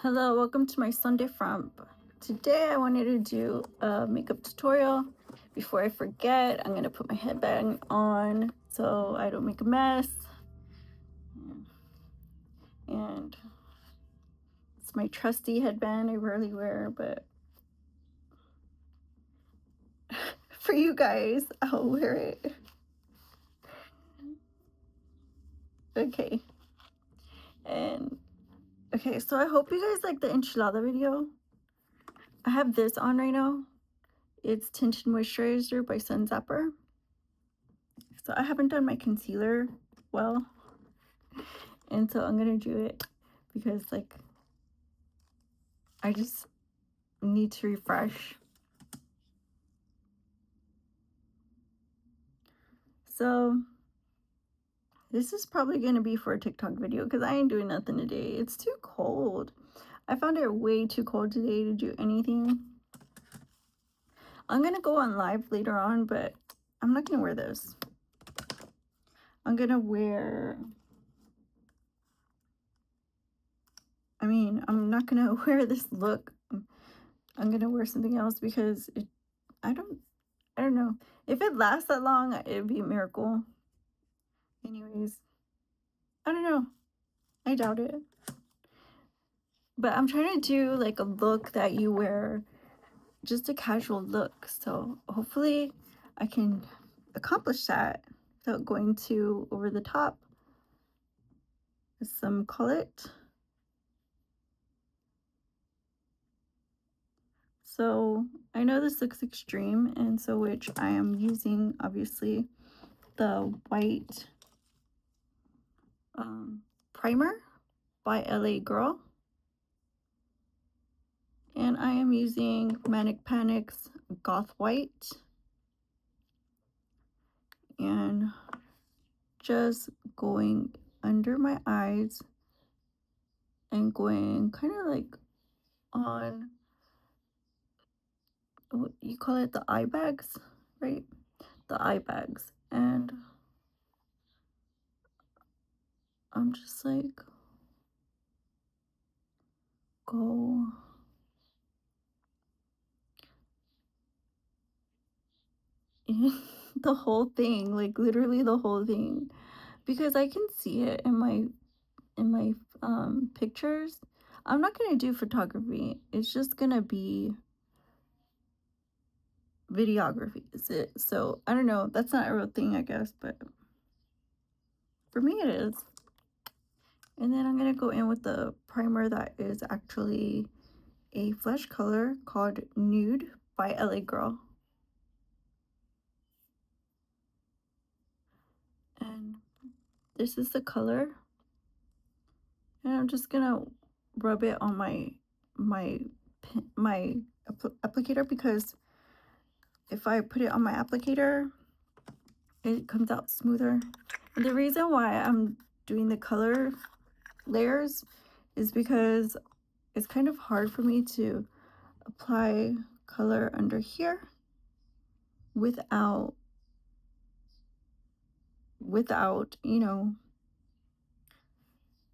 Hello, welcome to my Sunday Frump. Today I wanted to do a makeup tutorial. Before I forget, I'm going to put my headband on so I don't make a mess. And it's my trusty headband I rarely wear, but for you guys, I'll wear it. Okay. Okay, so I hope you guys like the enchilada video. I have this on right now. It's Tinted Moisturizer by Sun Zapper. So I haven't done my concealer well, and so I'm gonna do it because I just need to refresh. So this is probably gonna be for a TikTok video because I ain't doing nothing today. It's too cold. I found it way too cold today to do anything. I'm gonna go on live later on, but I'm not gonna wear this. I'm not gonna wear this look. I'm gonna wear something else because I don't know. If it lasts that long, it'd be a miracle. Anyways, I don't know. I doubt it. But I'm trying to do like a look that you wear, just a casual look. So hopefully I can accomplish that without going too over the top with some color. So I know this looks extreme, and so which I am using obviously the white primer by LA Girl. And I am using Manic Panic's Goth White. And just going under my eyes and going kind of like on, what you call it, the eye bags, right? The eye bags. And I'm just like, go in the whole thing, like literally the whole thing, because I can see it in my pictures. I'm not gonna do photography. It's just gonna be videography, is it? So I don't know. That's not a real thing, I guess, but for me it is. And then I'm gonna go in with the primer that is actually a flesh color called Nude by LA Girl. And this is the color. And I'm just gonna rub it on my applicator, because if I put it on my applicator, it comes out smoother. And the reason why I'm doing the color layers is because it's kind of hard for me to apply color under here without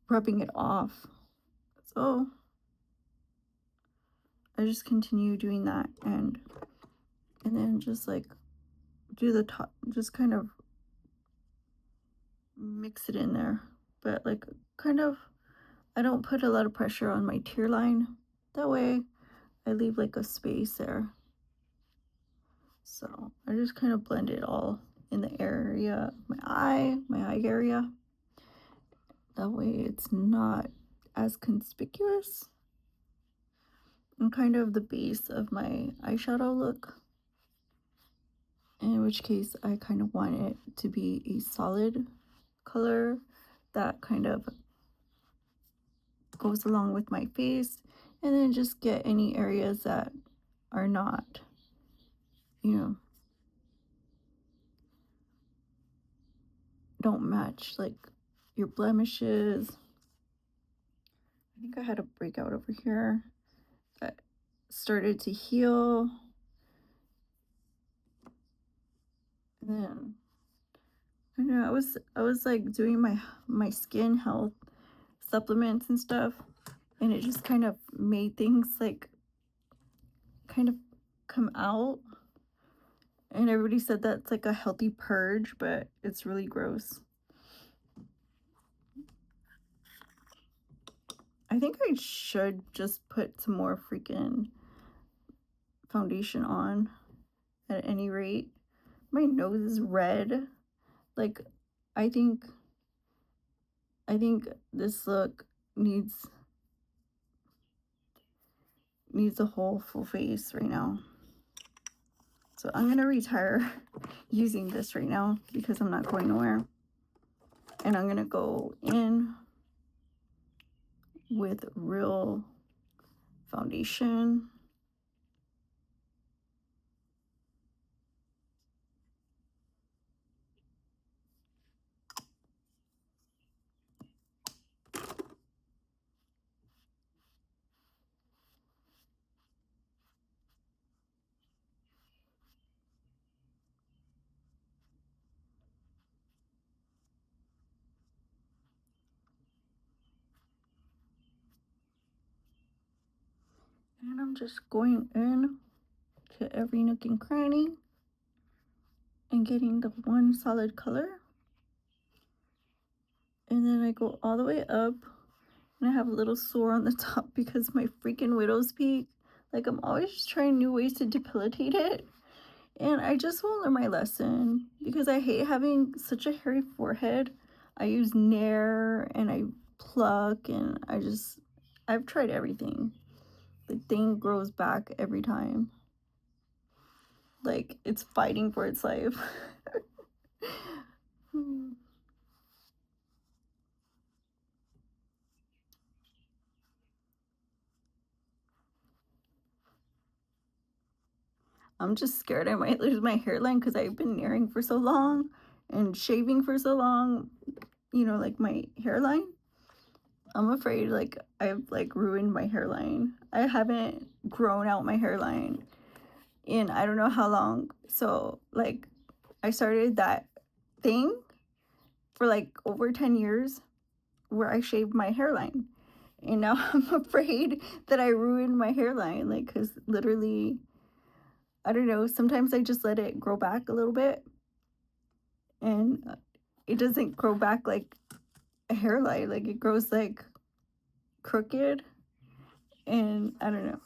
rubbing it off. So I just continue doing that, and then just like do the top, just kind of mix it in there, but like kind of, I don't put a lot of pressure on my tear line. That way I leave like a space there. So I just kind of blend it all in the area of my eye area. That way it's not as conspicuous, and kind of the base of my eyeshadow look. In which case I kind of want it to be a solid color that kind of goes along with my face, and then just get any areas that are not, don't match, like your blemishes. I think I had a breakout over here that started to heal. And then I know I was like doing my skin health supplements and stuff. and it just kind of made things like kind of come out. And everybody said that's like a healthy purge, but it's really gross. I think I should just put some more freaking foundation on at any rate. My nose is red. Like, I think this look needs a whole full face right now. So I'm gonna retire using this right now because I'm not going nowhere. And I'm gonna go in with real foundation. And I'm just going in to every nook and cranny and getting the one solid color. And then I go all the way up, and I have a little sore on the top because my freaking widow's peak, like, I'm always trying new ways to debilitate it. And I just won't learn my lesson because I hate having such a hairy forehead. I use Nair and I pluck, and I've tried everything. The thing grows back every time. Like, it's fighting for its life. I'm just scared I might lose my hairline because I've been Nairing for so long and shaving for so long, like my hairline. I'm afraid like I've like ruined my hairline. I haven't grown out my hairline in I don't know how long. So like I started that thing for like over 10 years where I shaved my hairline. And now I'm afraid that I ruined my hairline, like, because literally, I don't know, sometimes I just let it grow back a little bit, and it doesn't grow back like a hairline, like it grows like crooked, and I don't know,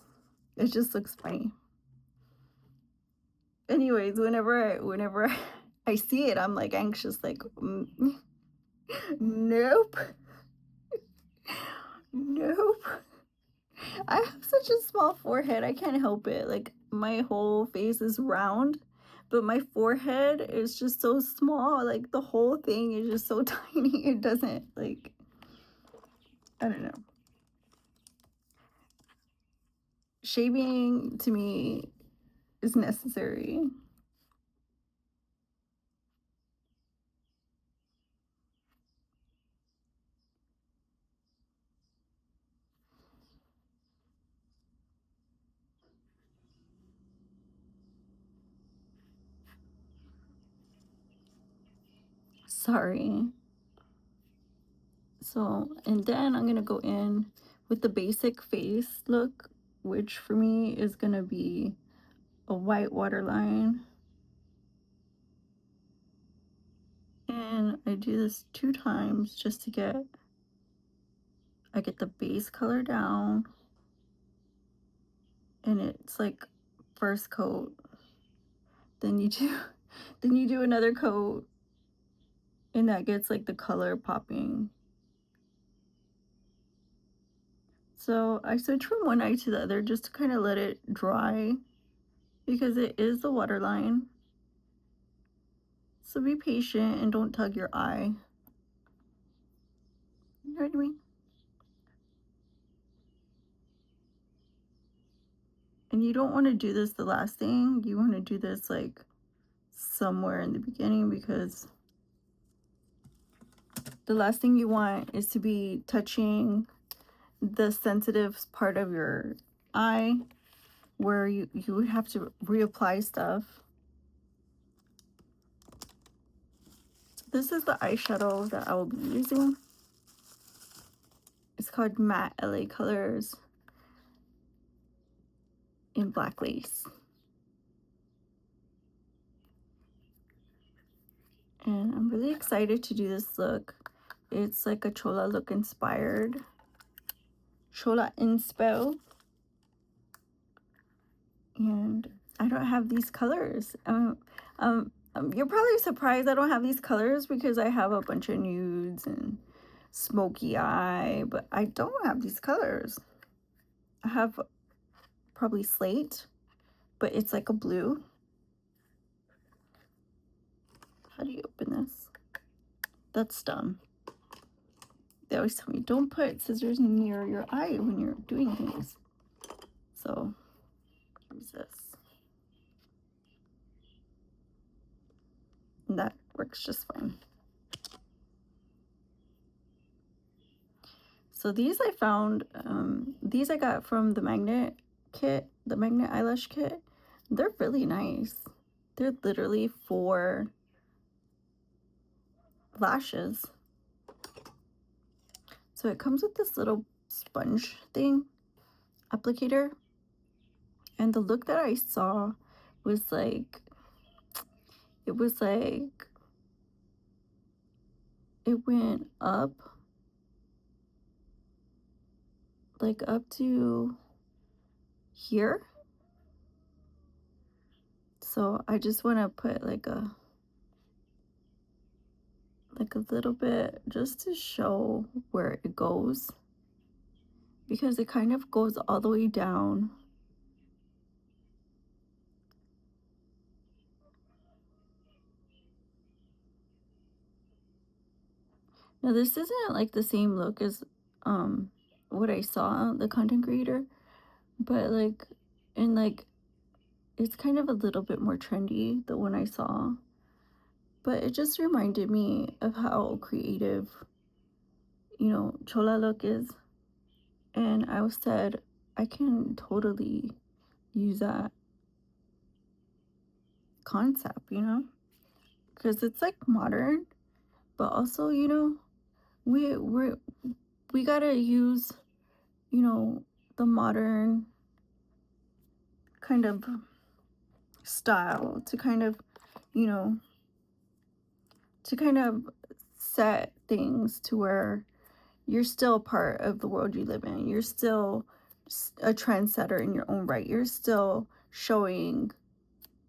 it just looks funny. Anyways, whenever I see it, I'm like anxious, like, nope, nope. I have such a small forehead. I can't help it. Like, my whole face is round, but my forehead is just so small. Like, the whole thing is just so tiny. It doesn't, like, I don't know. Shaving to me is necessary. Sorry. So, and then I'm going to go in with the basic face look, which for me is going to be a white waterline. And I do this 2 times just to I get the base color down, and it's like first coat. Then you do then you do another coat, and that gets like the color popping. So I switch from one eye to the other just to kind of let it dry because it is the waterline. So be patient and don't tug your eye. You know what I mean? And you don't want to do this the last thing. You want to do this like somewhere in the beginning because the last thing you want is to be touching the sensitive part of your eye where you would have to reapply stuff. So this is the eyeshadow that I will be using. It's called Matte LA Colors in black lace. And I'm really excited to do this look. It's like a chola look inspired. Chola inspo. And I don't have these colors. You're probably surprised I don't have these colors because I have a bunch of nudes and smoky eye, but I don't have these colors. I have probably slate, but it's like a blue. How do you open this? That's dumb. They always tell me don't put scissors near your eye when you're doing things. So here's this. And that works just fine. So these I found, these I got from the magnet kit, the magnet eyelash kit. They're really nice. They're literally 4 lashes. So it comes with this little sponge thing, applicator. And the look that I saw was like, it was like, it went up, like up to here. So I just want to put like a little bit just to show where it goes, because it kind of goes all the way down. Now this isn't like the same look as what I saw the content creator, but like, and like it's kind of a little bit more trendy, the one I saw, but it just reminded me of how creative, you know, chola look is. And I said I can totally use that concept, you know, because it's like modern, but also, you know, we gotta use, you know, the modern kind of style to kind of, you know, to kind of set things to where you're still part of the world you live in. You're still a trendsetter in your own right. You're still showing,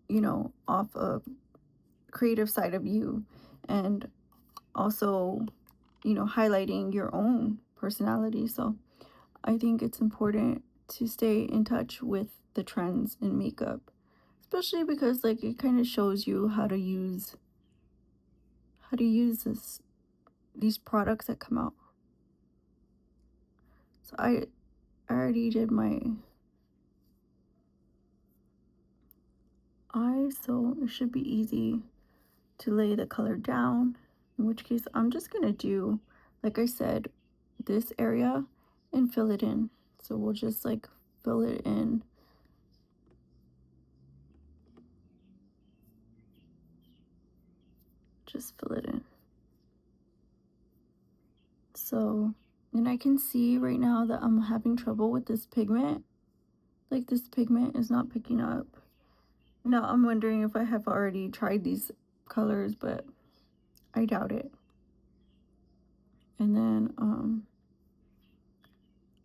you know, off a creative side of you, and also, you know, highlighting your own personality. So I think it's important to stay in touch with the trends in makeup, especially because like it kind of shows you how to use these products that come out. So I already did my eye, so it should be easy to lay the color down, in which case I'm just gonna do, like I said, this area and fill it in. So we'll just like fill it in. Just fill it in. So, and I can see right now that I'm having trouble with this pigment. Like this pigment is not picking up. Now I'm wondering if I have already tried these colors, but I doubt it. And then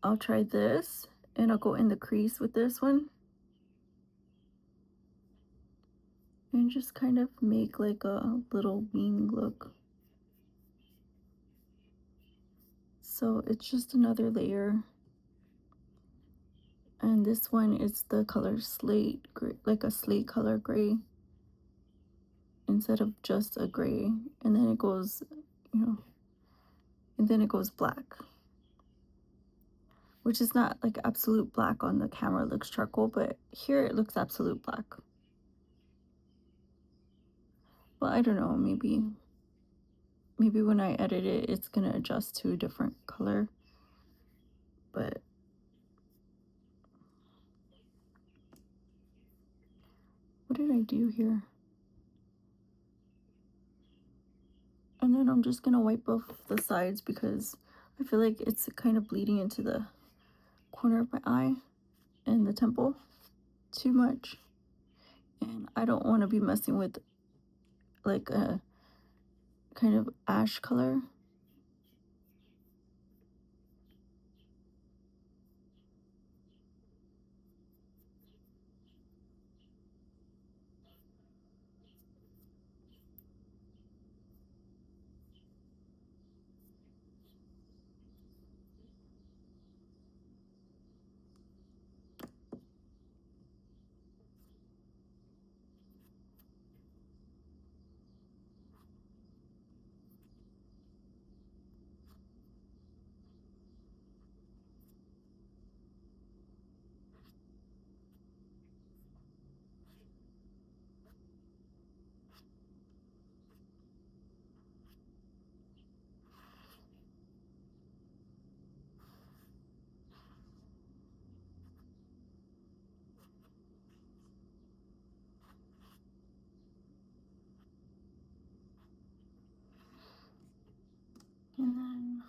I'll try this, and I'll go in the crease with this one and just kind of make like a little wing look. So it's just another layer. And this one is the color slate gray, like a slate color gray, instead of just a gray. And then it goes, you know, and then it goes black, which is not like absolute black. On the camera it looks charcoal, but here it looks absolute black. Well, I don't know, maybe when I edit it it's gonna adjust to a different color. But what did I do here? And then I'm just gonna wipe off the sides because I feel like it's kind of bleeding into the corner of my eye and the temple too much. And I don't want to be messing with like a kind of ash color. And then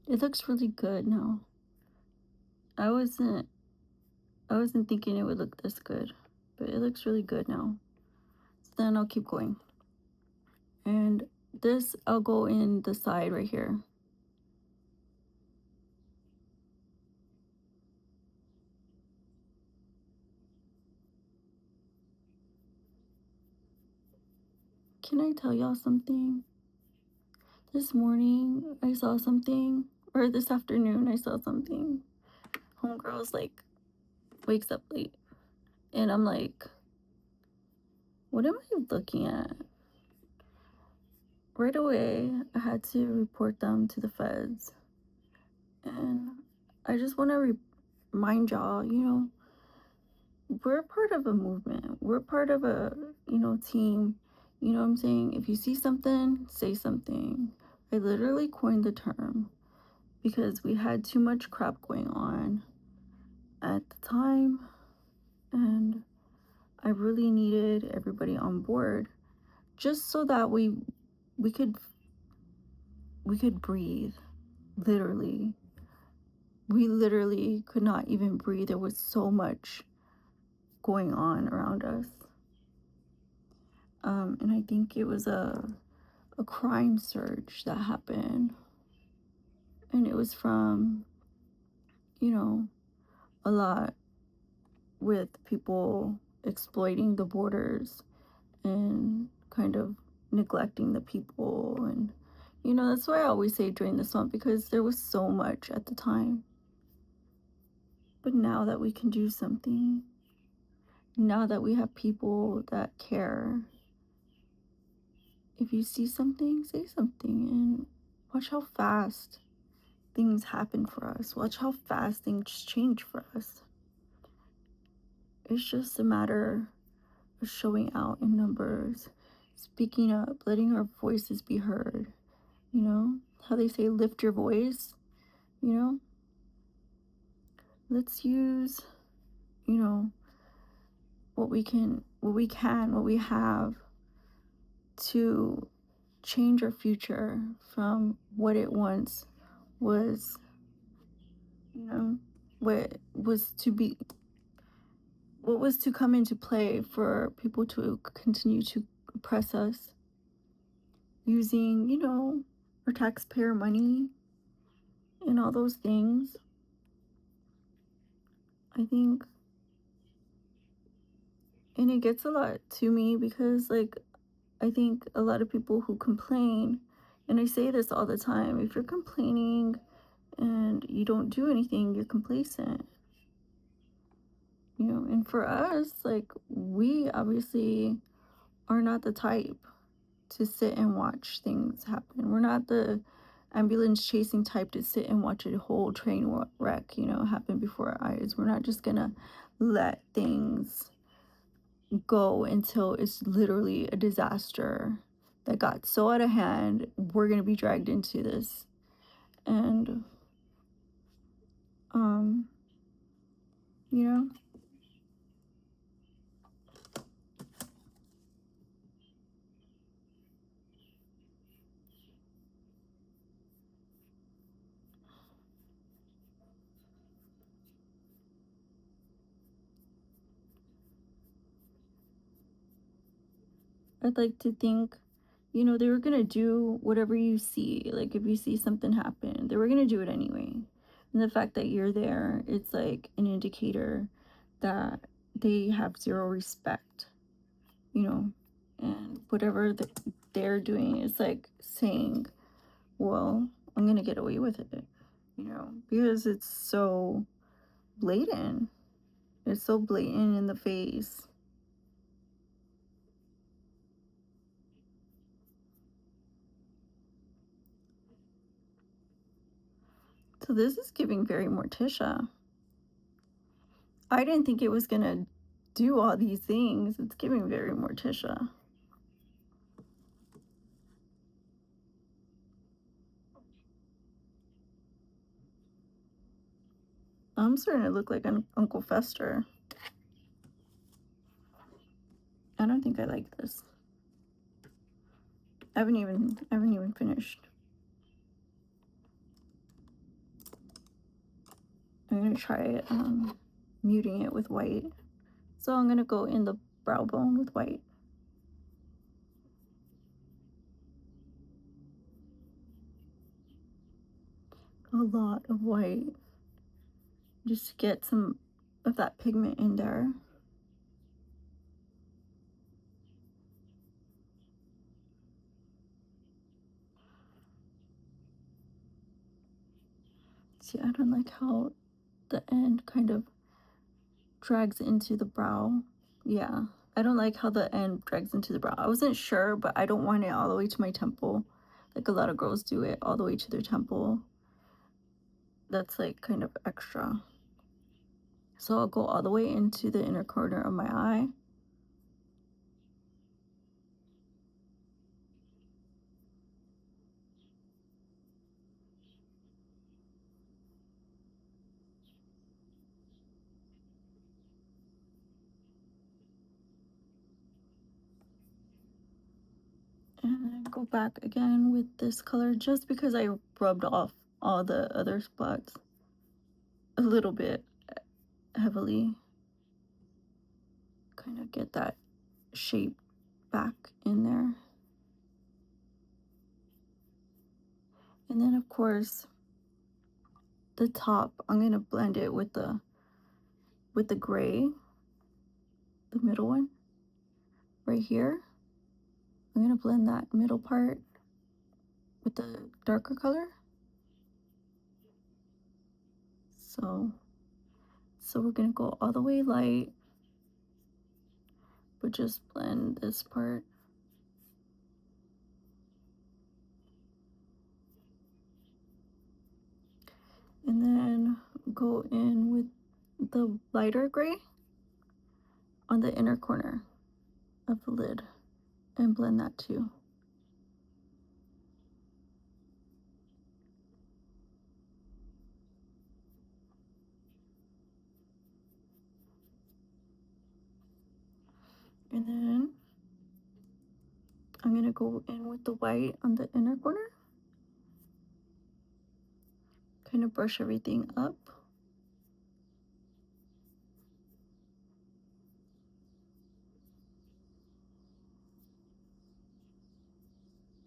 it looks really good now. I wasn't I wasn't thinking it would look this good, but it looks really good now. So then I'll keep going. And this I'll go in the side right here. Can I tell y'all something? This morning I saw something, or this afternoon I saw something. Homegirl's like wakes up late, and I'm like, what am I looking at? Right away, I had to report them to the feds. And I just want to remind y'all, we're part of a movement. We're part of a, team. You know what I'm saying? If you see something, say something. I literally coined the term because we had too much crap going on at the time, and I really needed everybody on board just so that we could we could breathe. Literally, we literally could not even breathe. There was so much going on around us. And I think it was a crime surge that happened. And it was from, you know, a lot with people exploiting the borders and kind of neglecting the people. And, that's why I always say during this month, because there was so much at the time. But now that we can do something, now that we have people that care, if you see something, say something, and watch how fast things happen for us. Watch how fast things change for us. It's just a matter of showing out in numbers, speaking up, letting our voices be heard. How they say lift your voice, you know? Let's use, you know, what we have to change our future from what it once was, you know, what was to be, what was to come into play for people to continue to oppress us using, our taxpayer money and all those things. I think, and it gets a lot to me because, like, I think a lot of people who complain, and I say this all the time, if you're complaining and you don't do anything, you're complacent. And for us, like, we obviously are not the type. to sit and watch things happen. We're not the ambulance chasing type to sit and watch a whole train wreck, happen before our eyes. We're not just gonna let things go until it's literally a disaster that got so out of hand. We're gonna be dragged into this. And um, you know, I'd like to think, they were gonna do whatever you see. Like if you see something happen, they were gonna do it anyway. And the fact that you're there, it's like an indicator that they have zero respect, you know, and whatever they're doing is like saying, well, I'm gonna get away with it, because it's so blatant. It's so blatant in the face. So this is giving very Morticia. I didn't think it was gonna do all these things. It's giving very Morticia. I'm starting to look like Uncle Fester. I don't think I like this. I haven't even finished. I'm gonna try muting it with white. So I'm gonna go in the brow bone with white. A lot of white. Just to get some of that pigment in there. See, I don't like how the end kind of drags into the brow. Yeah, I don't like how the end drags into the brow. I wasn't sure, but I don't want it all the way to my temple. Like a lot of girls do it all the way to their temple. That's like kind of extra. So I'll go all the way into the inner corner of my eye. And then go back again with this color just because I rubbed off all the other spots a little bit heavily. Kind of get that shape back in there. And then of course the top, I'm gonna blend it with the gray, the middle one right here. I'm gonna blend that middle part with the darker color. So we're gonna go all the way light, but just blend this part. And then go in with the lighter gray on the inner corner of the lid and blend that too. And then I'm gonna go in with the white on the inner corner. Kind of brush everything up.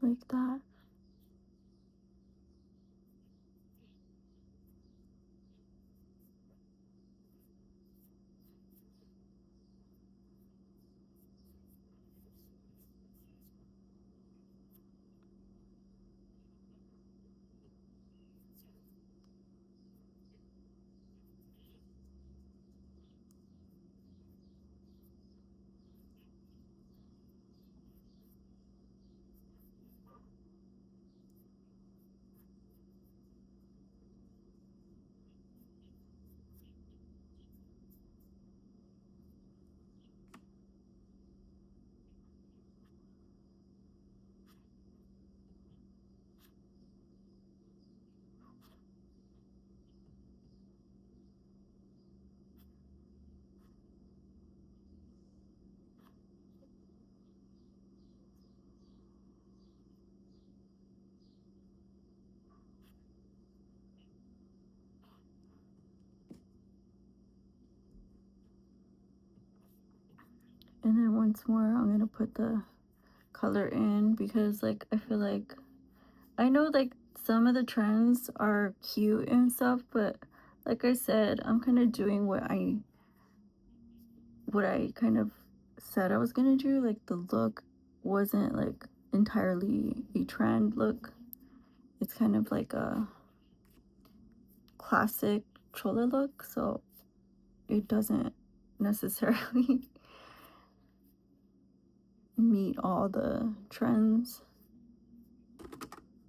Like that. once more, I'm gonna put the color in because like I feel like I know like some of the trends are cute and stuff, but like I said, I'm kind of doing what I kind of said I was gonna do. Like the look wasn't like entirely a trend look. It's kind of like a classic chola look, so it doesn't necessarily meet all the trends,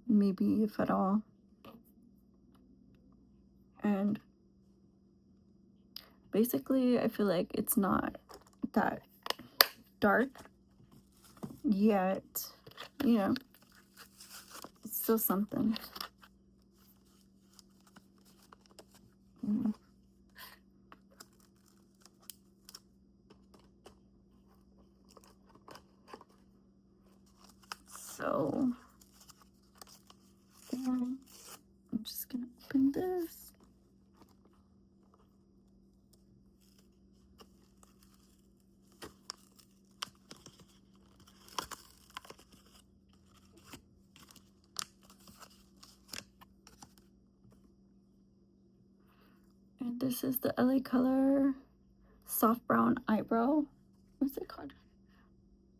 maybe if at all. And basically, I feel like it's not that dark yet, you know, it's still something. Mm. So, I'm just gonna open this. And this is the LA Color Soft Brown Eyebrow. What's it called?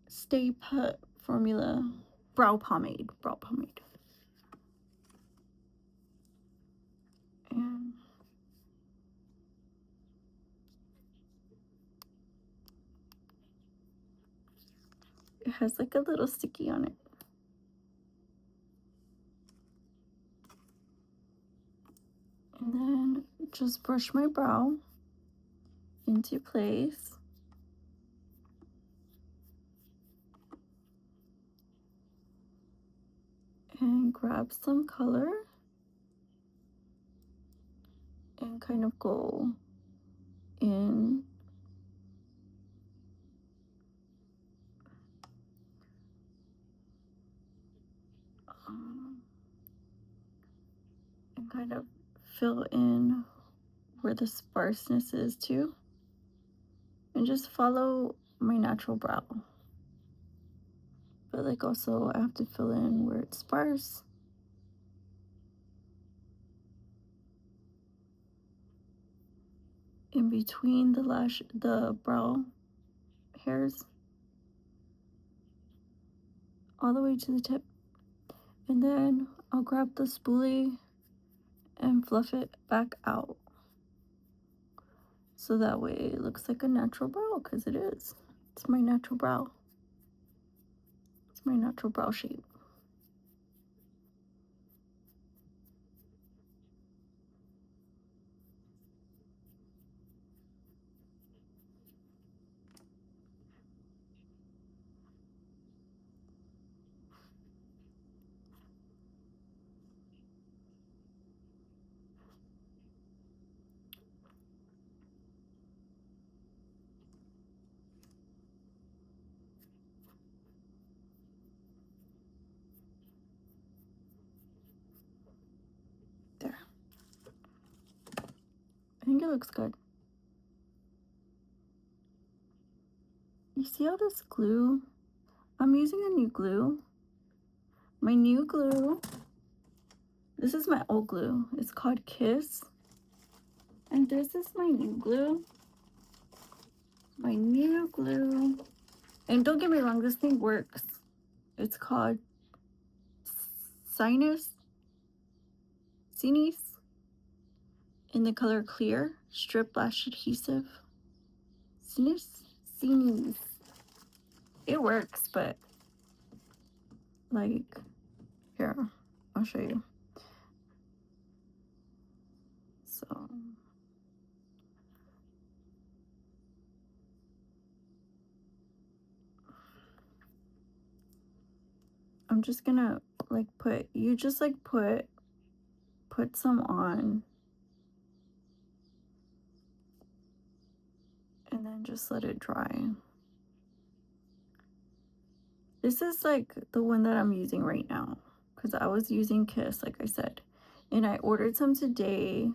Stay Put Formula Brow Pomade. Brow Pomade. And it has like a little sticky on it. And then just brush my brow into place. And grab some color and kind of go in um, and kind of fill in where the sparseness is too. And just follow my natural brow. But like also I have to fill in where it's sparse. In between the brow hairs, all the way to the tip. And then I'll grab the spoolie and fluff it back out. So that way it looks like a natural brow, because it is. It's my natural brow. It's my natural brow shape. There. I think it looks good. You see all this glue? I'm using a new glue. My new glue, this is my old glue. It's called Kiss. And this is my new glue. My new glue. And don't get me wrong, this thing works. It's called Sinus in the color clear, strip lash adhesive. Sinus. It works, but like, here, I'll show you. So I'm just gonna like put some on and then just let it dry. This is like the one that I'm using right now because I was using Kiss, like I said, and I ordered some today.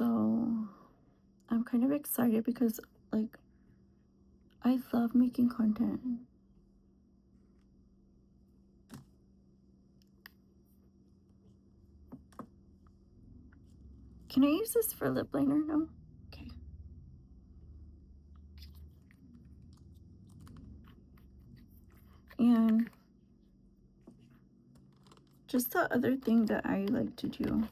So I'm kind of excited because, like, I love making content. Can I use this for lip liner? No? Okay. And just the other thing that I like to do.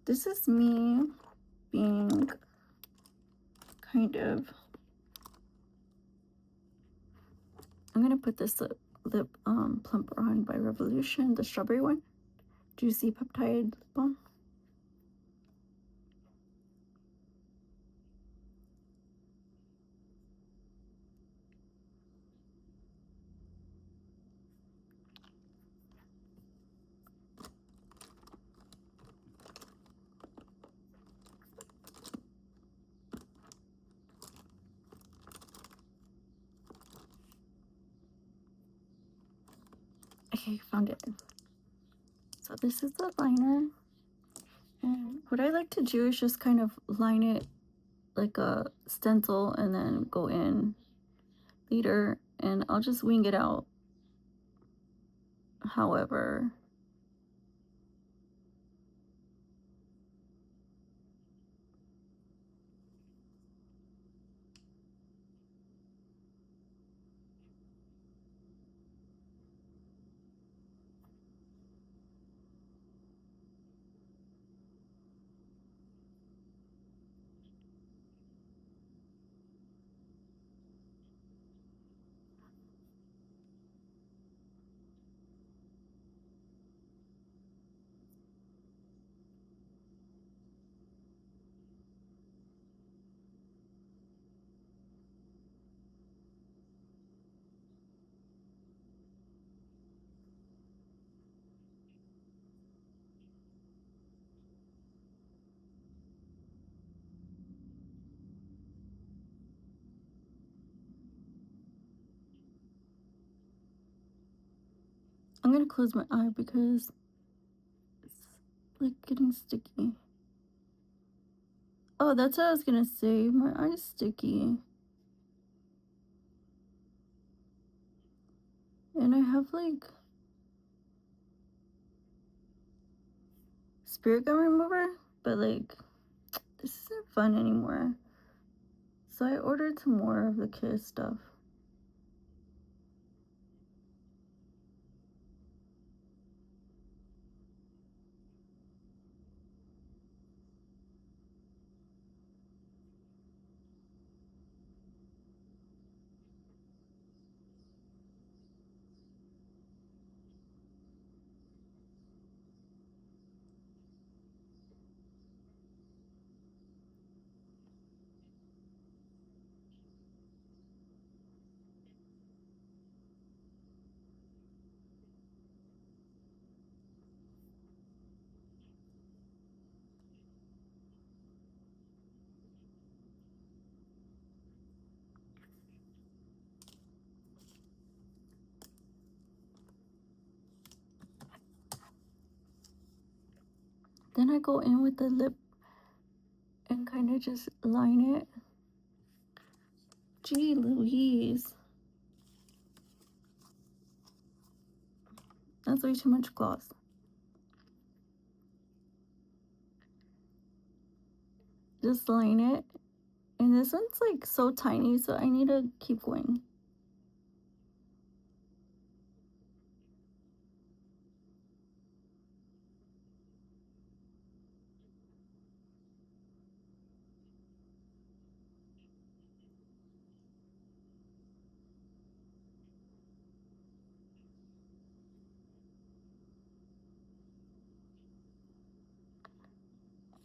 This is me being kind of, I'm gonna put this lip plumper on by Revolution, the strawberry one. Juicy peptide lip balm. Okay, found it. So this is the liner. And what I like to do is just kind of line it like a stencil and then go in later, and I'll just wing it out however. I'm gonna close my eye because it's like getting sticky. Oh, that's what I was gonna say. My eye's sticky. And I have like spirit gum remover, but like this isn't fun anymore. So I ordered some more of the Kiss stuff. Then I go in with the lip and kind of just line it. Gee Louise. That's way too much gloss. Just line it. And this one's like so tiny, so I need to keep going.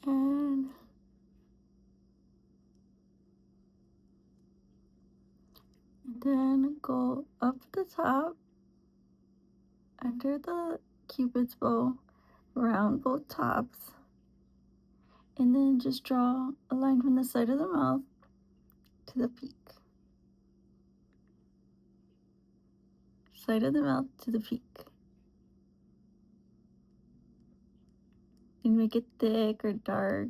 And then go up the top, under the cupid's bow, around both tops, and then just draw a line from the side of the mouth to the peak. Side of the mouth to the peak. and make it thick or dark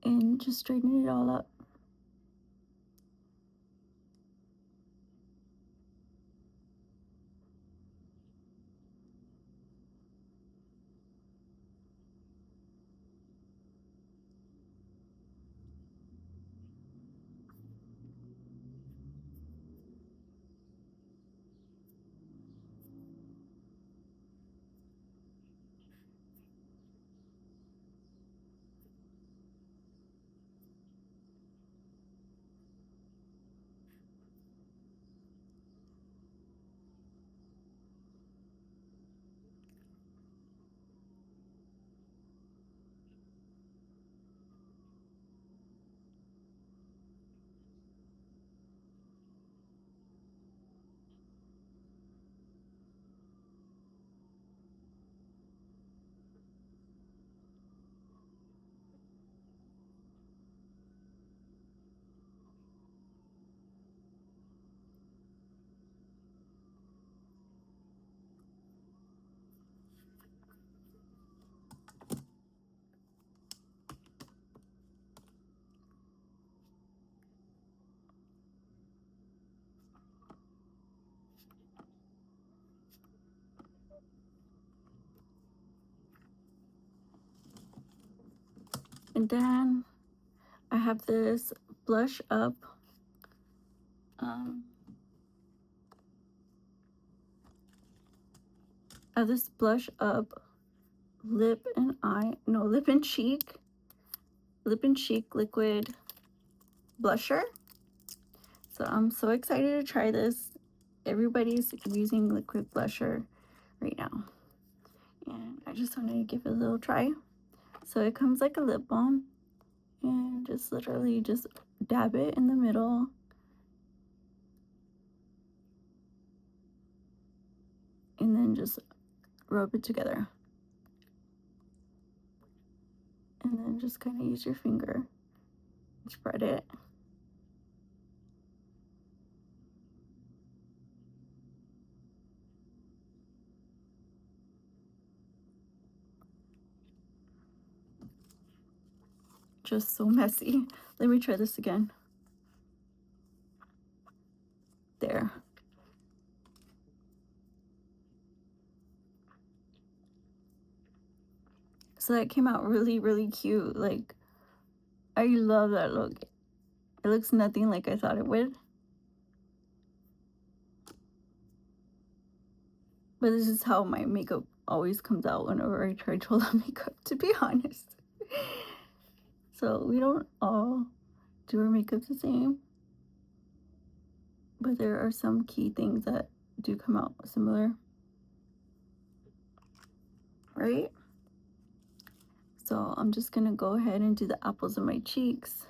and just straighten it all up. And then I have this blush up. Um, I have this blush up lip and cheek liquid blusher. So I'm so excited to try this. Everybody's using liquid blusher right now, and I just wanted to give it a little try. So it comes like a lip balm, and just literally just dab it in the middle, and then just rub it together, and then just kind of use your finger, spread it. Just so messy. Let me try this again. There. So that came out really, really cute. Like, I love that look. It looks nothing like I thought it would. But this is how my makeup always comes out whenever I try to hold on makeup, to be honest. So we don't all do our makeup the same, but there are some key things that do come out similar, right? So I'm just gonna go ahead and do the apples of my cheeks.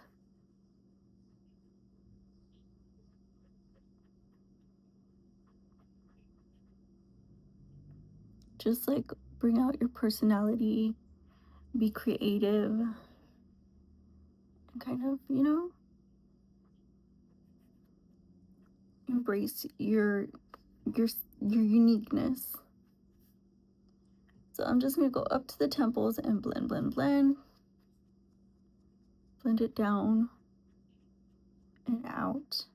Just like bring out your personality, be creative, and kind of, embrace your your uniqueness. So I'm just gonna go up to the temples and blend, blend, blend, blend it down and out.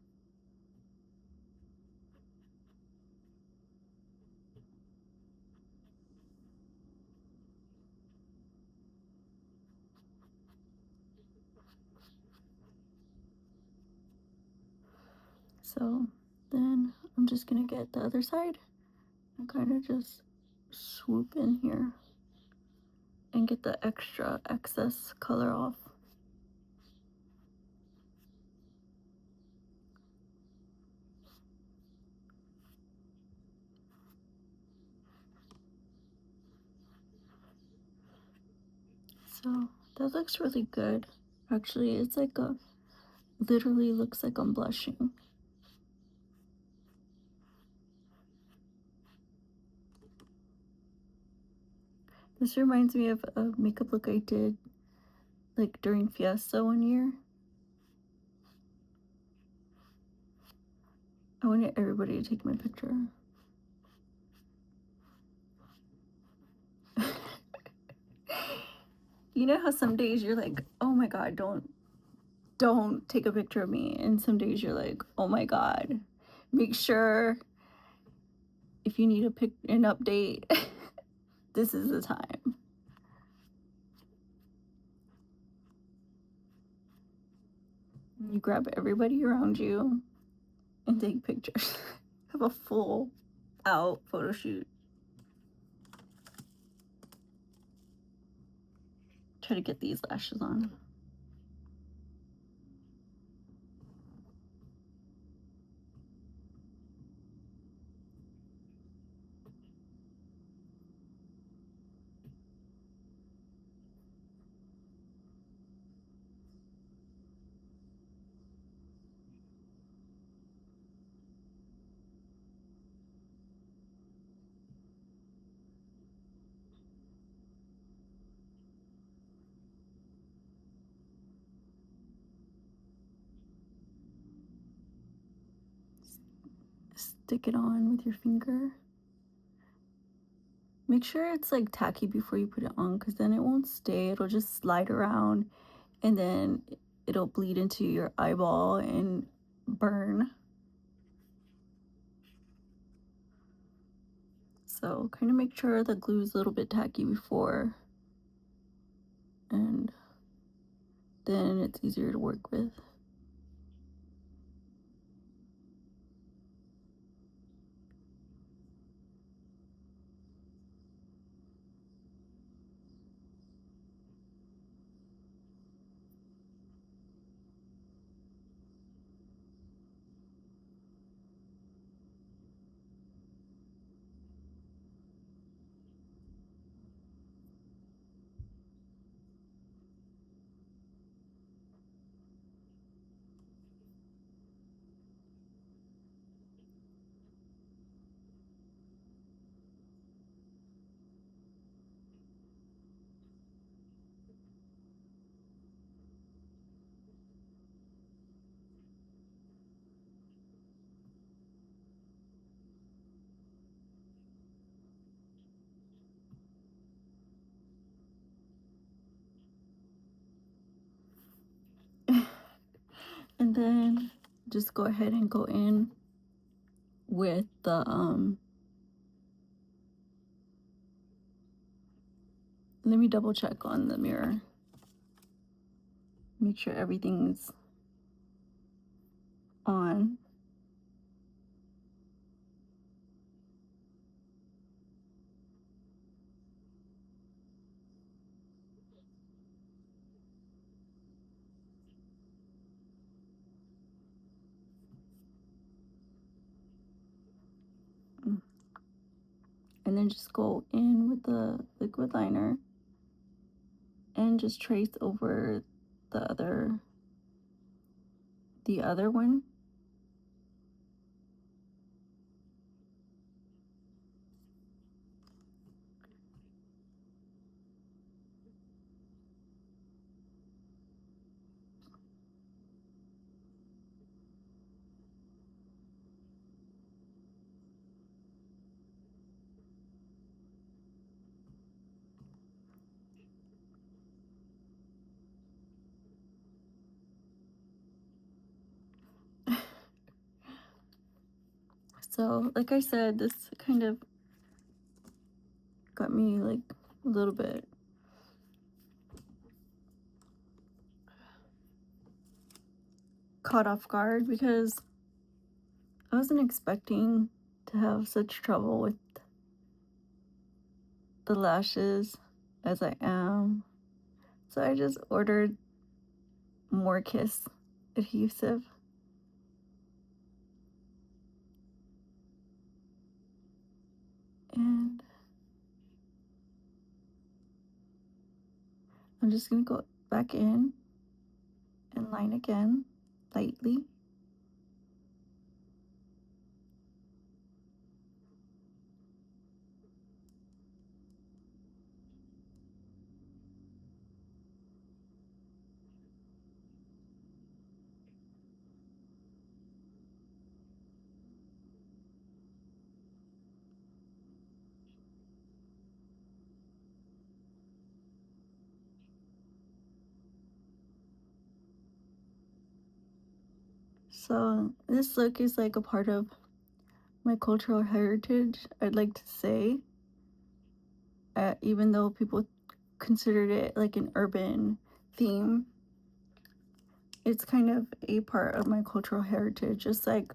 So then I'm just gonna get the other side and kind of just swoop in here and get the extra excess color off. So that looks really good. Actually, it's like literally looks like I'm blushing. This reminds me of a makeup look I did like during Fiesta one year. I wanted everybody to take my picture. You know how some days you're like, oh my God, don't take a picture of me. And some days you're like, oh my God, make sure if you need an update, this is the time. You grab everybody around you and take pictures. Have a full out photo shoot. Try to get these lashes on. Stick it on with your finger. Make sure it's like tacky before you put it on, because then it won't stay. It'll just slide around and then it'll bleed into your eyeball and burn. So kind of make sure the glue is a little bit tacky before, and then it's easier to work with. And then just go ahead and go in with the let me double check on the mirror. Make sure everything's on. And then just go in with the liquid liner and just trace over the other one. So like I said, this kind of got me like a little bit caught off guard because I wasn't expecting to have such trouble with the lashes as I am. So I just ordered more Kiss adhesive. And I'm just gonna go back in and line again lightly. So this look is like a part of my cultural heritage, I'd like to say, even though people considered it like an urban theme, it's kind of a part of my cultural heritage, just like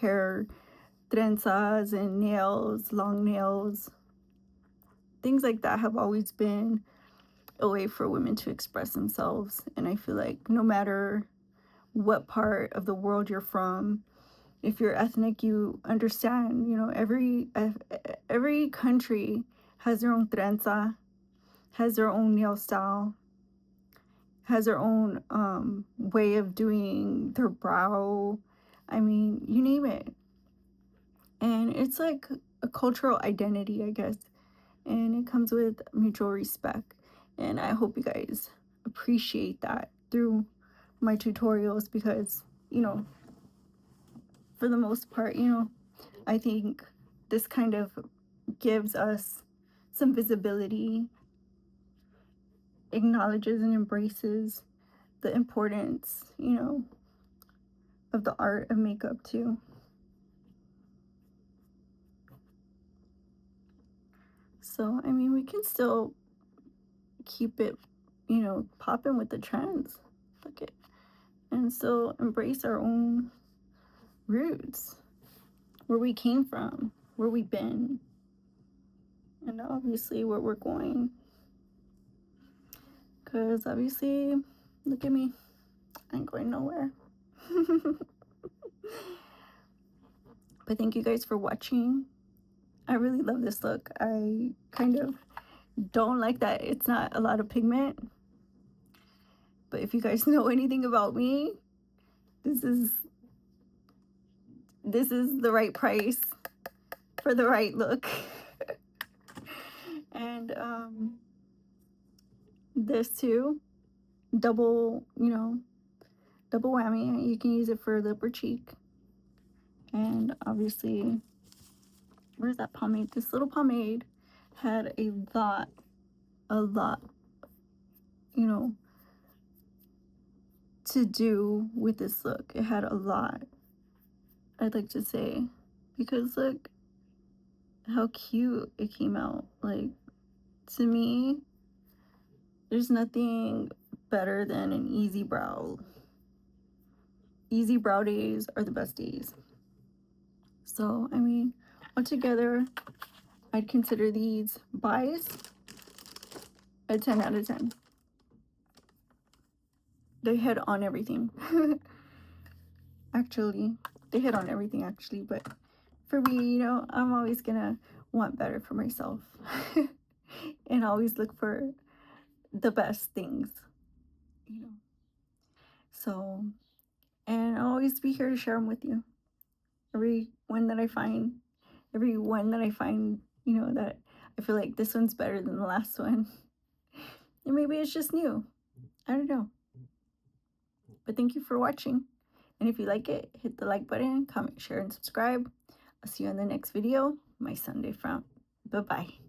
hair, trenzas, and nails, long nails. Things like that have always been a way for women to express themselves. And I feel like no matter what part of the world you're from, if you're ethnic, you understand, every country has their own trenza, has their own nail style, has their own way of doing their brow. I mean, you name it. And it's like a cultural identity, I guess. And it comes with mutual respect. And I hope you guys appreciate that through my tutorials because, you know, for the most part, I think this kind of gives us some visibility, acknowledges and embraces the importance, of the art of makeup too. So, I mean, we can still keep it, popping with the trends. Fuck it. And still embrace our own roots, where we came from, where we've been, and obviously where we're going. Because obviously, look at me, I ain't going nowhere. But thank you guys for watching. I really love this look. I kind of don't like that it's not a lot of pigment. But if you guys know anything about me, this is the right price for the right look. And this too, double, double whammy. You can use it for lip or cheek. And obviously, where's that pomade? This little pomade had a lot, you know, to do with this look. It had a lot, I'd like to say, because look how cute it came out. Like, to me, there's nothing better than an easy brow. Easy brow days are the best days. So, I mean, altogether, I'd consider these buys a 10 out of 10. They hit on everything. Actually, they hit on everything, actually. But for me, I'm always gonna want better for myself and always look for the best things, you know. So, and I'll always be here to share them with you. Every one that I find, that I feel like this one's better than the last one. And maybe it's just new. I don't know. But thank you for watching. And if you like it, hit the like button, comment, share, and subscribe. I'll see you in the next video. My Sunday frown. Bye-bye.